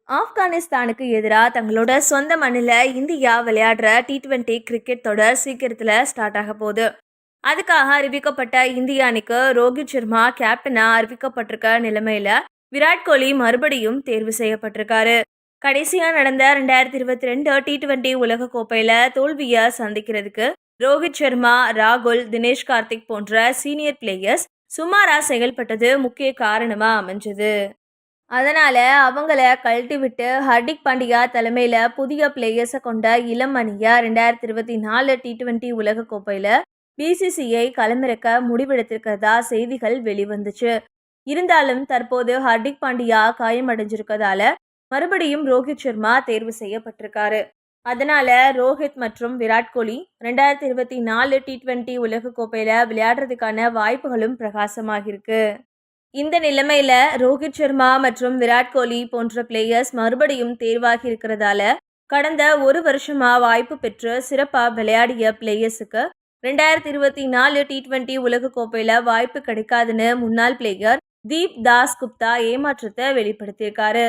ஆப்கானிஸ்தானுக்கு எதிராக தங்களோட சொந்த மண்ணில் இந்தியா விளையாடுற T20 கிரிக்கெட் தொடர் சீக்கிரத்தில் ஸ்டார்ட் ஆக போகுது. அதுக்காக அறிவிக்கப்பட்ட இந்திய அணிக்கு ரோஹித் சர்மா கேப்டனா அறிவிக்கப்பட்டிருக்க நிலைமையில விராட் கோலி மறுபடியும் தேர்வு செய்யப்பட்டிருக்காரு. கடைசியா நடந்த 2022 T20 உலக கோப்பையில தோல்வியை சந்திக்கிறதுக்கு ரோஹித் சர்மா, ராகுல், தினேஷ் கார்த்திக் போன்ற சீனியர் பிளேயர்ஸ் சுமாரா செயல்பட்டது முக்கிய காரணமா அமைஞ்சது. அதனால அவங்கள கழட்டி விட்டு ஹர்திக் பாண்டியா தலைமையில புதிய பிளேயர்ஸை கொண்ட இளம் அணியை 2024 T20 உலக கோப்பையில BCCI களமிறக்க முடிவெடுத்திருக்கிறதா செய்திகள் வெளிவந்துச்சு. இருந்தாலும் தற்போது ஹர்திக் பாண்டியா காயமடைஞ்சிருக்கதால மறுபடியும் ரோஹித் சர்மா தேர்வு செய்யப்பட்டிருக்காரு. அதனால ரோஹித் மற்றும் விராட் கோலி 2024 T20 உலக கோப்பையில விளையாடுறதுக்கான வாய்ப்புகளும் பிரகாசமாகிருக்கு. இந்த நிலைமையில ரோஹித் சர்மா மற்றும் விராட் கோலி போன்ற பிளேயர்ஸ் மறுபடியும் தேர்வாகி இருக்கிறதால கடந்த ஒரு வருஷமா வாய்ப்பு பெற்று சிறப்பா விளையாடிய பிளேயர்ஸுக்கு 2024 T20 உலக கோப்பையில வாய்ப்பு கிடைக்காதுன்னு முன்னாள் பிளேயர் தீப் தாஸ் குப்தா ஏமாற்றத்தை வெளிப்படுத்தியிருக்காரு.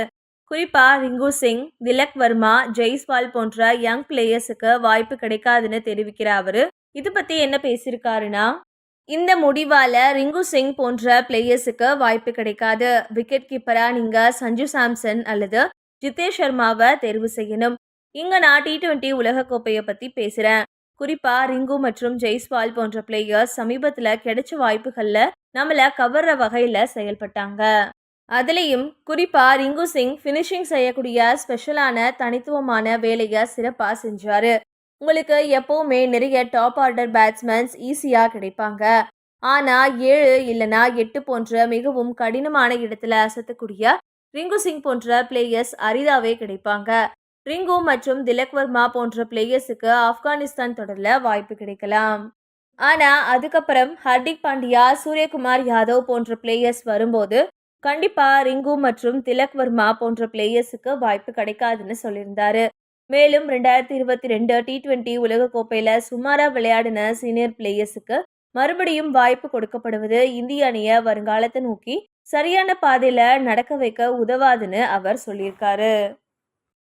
குறிப்பா ரிங்கு சிங், திலக் வர்மா, ஜெய்ஸ்வால் போன்ற யங் பிளேயர்ஸுக்கு வாய்ப்பு கிடைக்காதுன்னு தெரிவிக்கிற அவரு இது பத்தி என்ன பேசியிருக்காருன்னா, இந்த முடிவால ரிங்கு சிங் போன்ற பிளேயர்ஸுக்கு வாய்ப்பு கிடைக்காது. விக்கெட் கீப்பரா நீங்க சஞ்சு சாம்சன் அல்லது ஜிதேஷ் சர்மாவை தேர்வு செய்யணும். இங்க நான் T20 உலக கோப்பையை பத்தி பேசுறேன். குறிப்பா ரிங்கு மற்றும் ஜெய்ஸ்வால் போன்ற பிளேயர்ஸ் சமீபத்துல கிடைச்ச வாய்ப்புகள்ல நம்மள கவர்ற வகையில செயல்பட்டாங்க. அதுலேயும் குறிப்பா ரிங்கு சிங் ஃபினிஷிங் செய்யக்கூடிய ஸ்பெஷலான தனித்துவமான வேலையை சிறப்பா செஞ்சாரு. உங்களுக்கு எப்பவுமே நிறைய டாப் ஆர்டர் பேட்ஸ்மேன்ஸ் ஈஸியாக கிடைப்பாங்க. ஆனால் 7 இல்லைனா 8 போன்ற மிகவும் கடினமான இடத்துல அசத்தக்கூடிய ரிங்கு சிங் போன்ற பிளேயர்ஸ் அரிதாவே கிடைப்பாங்க. ரிங்கு மற்றும் திலக் வர்மா போன்ற பிளேயர்ஸுக்கு ஆப்கானிஸ்தான் தொடரில் வாய்ப்பு கிடைக்கலாம். ஆனால் அதுக்கப்புறம் ஹர்திக் பாண்டியா, சூரியகுமார் யாதவ் போன்ற பிளேயர்ஸ் வரும்போது கண்டிப்பாக ரிங்கு மற்றும் திலக் வர்மா போன்ற பிளேயர்ஸுக்கு வாய்ப்பு கிடைக்காதுன்னு சொல்லியிருந்தாரு. மேலும் 2022 T20 உலக கோப்பையில சுமாரா விளையாடின சீனியர் பிளேயர்ஸுக்கு மறுபடியும் வாய்ப்பு கொடுக்கப்படுவது இந்திய அணியை வருங்காலத்தை நோக்கி சரியான பாதையில நடக்க வைக்க உதவாதுன்னு அவர் சொல்லியிருக்காரு.